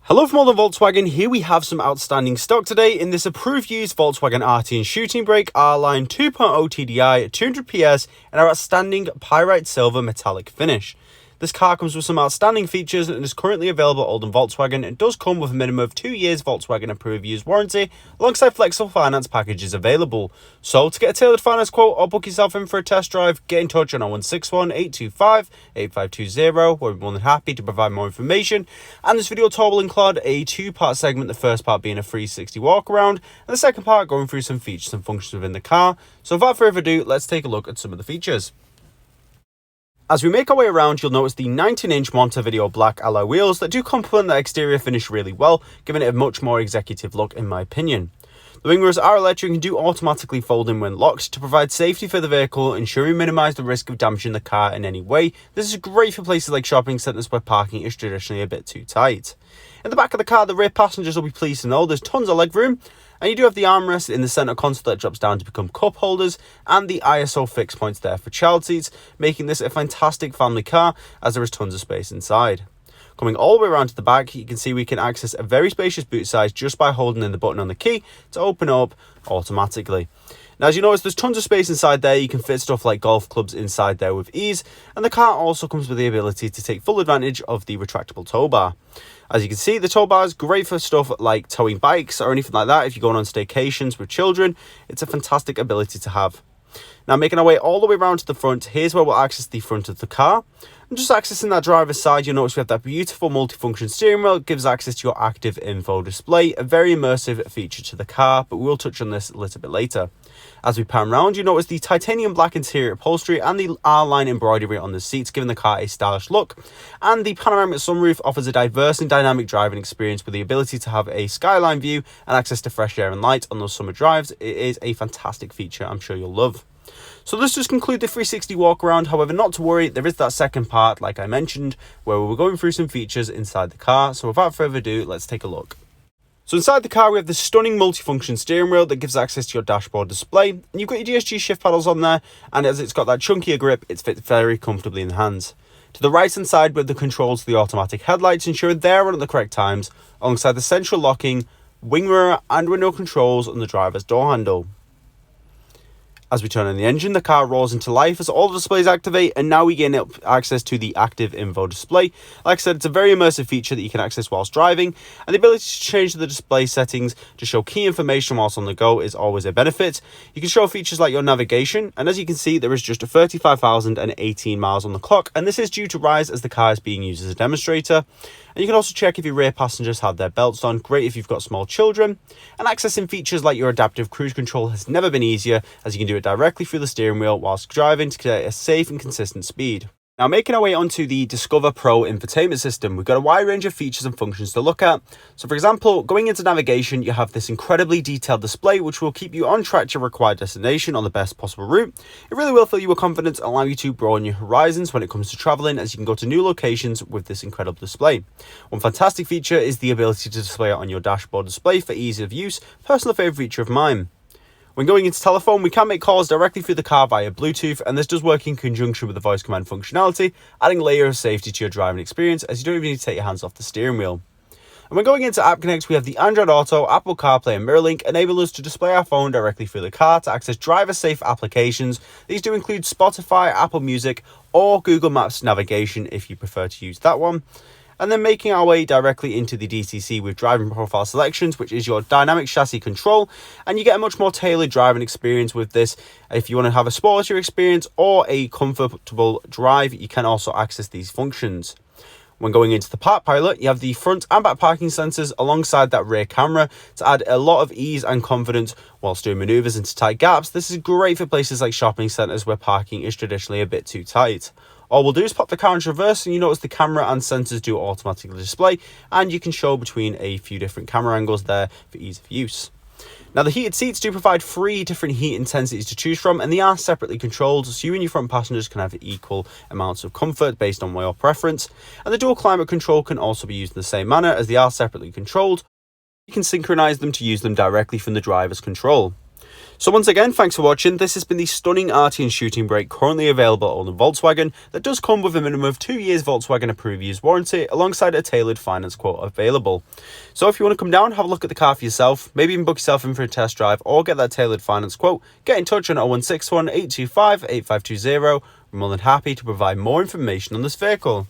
Hello from Oldham Volkswagen. Here we have some outstanding stock today in this approved used Volkswagen Arteon shooting brake R-Line 2.0 TDI 200PS and our outstanding Pyrite Silver Metallic finish. This car comes with some outstanding features and is currently available at Oldham Volkswagen. It does come with a minimum of 2 years Volkswagen approved used warranty alongside flexible finance packages available. So to get a tailored finance quote or book yourself in for a test drive, get in touch on 0161 825 8520. We'll be more than happy to provide more information. And this video tour will include a two-part segment, the first part being a 360 walk around and the second part going through some features and functions within the car. So without further ado, let's take a look at some of the features. As we make our way around, you'll notice the 19-inch Montevideo black alloy wheels that do complement the exterior finish really well, giving it a much more executive look in my opinion. The wing mirrors are electric and do automatically fold in when locked to provide safety for the vehicle, ensuring we minimise the risk of damaging the car in any way. This is great for places like shopping centres where parking is traditionally a bit too tight. In the back of the car, the rear passengers will be pleased to know there's tons of legroom. And you do have the armrest in the centre console that drops down to become cup holders and the ISO fixed points there for child seats, making this a fantastic family car as there is tons of space inside. Coming all the way around to the back, you can see we can access a very spacious boot size just by holding in the button on the key to open up automatically. Now, as you notice, there's tons of space inside there. You can fit stuff like golf clubs inside there with ease. And the car also comes with the ability to take full advantage of the retractable tow bar. As you can see, the tow bar is great for stuff like towing bikes or anything like that. If you're going on staycations with children, it's a fantastic ability to have. Now, making our way all the way around to the front, here's where we'll access the front of the car. And just accessing that driver's side, you'll notice we have that beautiful multifunction steering wheel. It gives access to your active info display, a very immersive feature to the car, but we'll touch on this a little bit later. As we pan around, you notice the titanium black interior upholstery and the R-line embroidery on the seats, giving the car a stylish look. And the panoramic sunroof offers a diverse and dynamic driving experience with the ability to have a skyline view and access to fresh air and light on those summer drives. It is a fantastic feature I'm sure you'll love. So let's just conclude the 360 walk around. However, not to worry, there is that second part, like I mentioned, where we're going through some features inside the car. So without further ado, let's take a look. So inside the car, we have this stunning multifunction steering wheel that gives access to your dashboard display. And you've got your DSG shift paddles on there. And as it's got that chunkier grip, it fits very comfortably in the hands. To the right hand side, with the controls to the automatic headlights, ensuring they're on at the correct times, alongside the central locking, wing mirror and window controls on the driver's door handle. As we turn on the engine, the car rolls into life as all the displays activate, and now we gain access to the active info display. Like I said, it's a very immersive feature that you can access whilst driving, and the ability to change the display settings to show key information whilst on the go is always a benefit. You can show features like your navigation, and as you can see, there is just 35,018 miles on the clock, and this is due to rise as the car is being used as a demonstrator. And you can also check if your rear passengers have their belts on, great if you've got small children. And accessing features like your adaptive cruise control has never been easier, as you can do it directly through the steering wheel whilst driving to create a safe and consistent speed. Now, making our way onto the Discover Pro infotainment system, we've got a wide range of features and functions to look at. So for example, going into navigation, you have this incredibly detailed display which will keep you on track to your required destination on the best possible route. It really will fill you with confidence, allow you to broaden your horizons when it comes to traveling, as you can go to new locations with this incredible display. One fantastic feature is the ability to display it on your dashboard display for ease of use, personal favourite feature of mine. When going into telephone, we can make calls directly through the car via Bluetooth, and this does work in conjunction with the voice command functionality, adding a layer of safety to your driving experience as you don't even need to take your hands off the steering wheel. And when going into App Connect, we have the Android Auto, Apple CarPlay and MirrorLink enable us to display our phone directly through the car to access driver-safe applications. These do include Spotify, Apple Music or Google Maps navigation if you prefer to use that one. And then making our way directly into the DCC with driving profile selections, which is your dynamic chassis control, and you get a much more tailored driving experience with this. If you want to have a sportier experience or a comfortable drive, you can also access these functions. When going into the Park Pilot, you have the front and back parking sensors alongside that rear camera to add a lot of ease and confidence whilst doing manoeuvres into tight gaps. This is great for places like shopping centres where parking is traditionally a bit too tight. All we'll do is pop the car into reverse, and you notice the camera and sensors do automatically display, and you can show between a few different camera angles there for ease of use. Now, the heated seats do provide 3 different heat intensities to choose from, and they are separately controlled, so you and your front passengers can have equal amounts of comfort based on your preference. And the dual climate control can also be used in the same manner, as they are separately controlled. You can synchronize them to use them directly from the driver's control. So once again, thanks for watching. This has been the stunning Arteon shooting brake currently available at Oldham Volkswagen that does come with a minimum of 2 years Volkswagen approved use warranty alongside a tailored finance quote available. So if you want to come down, have a look at the car for yourself, maybe even book yourself in for a test drive or get that tailored finance quote, get in touch on 0161 825 8520. We're more than happy to provide more information on this vehicle.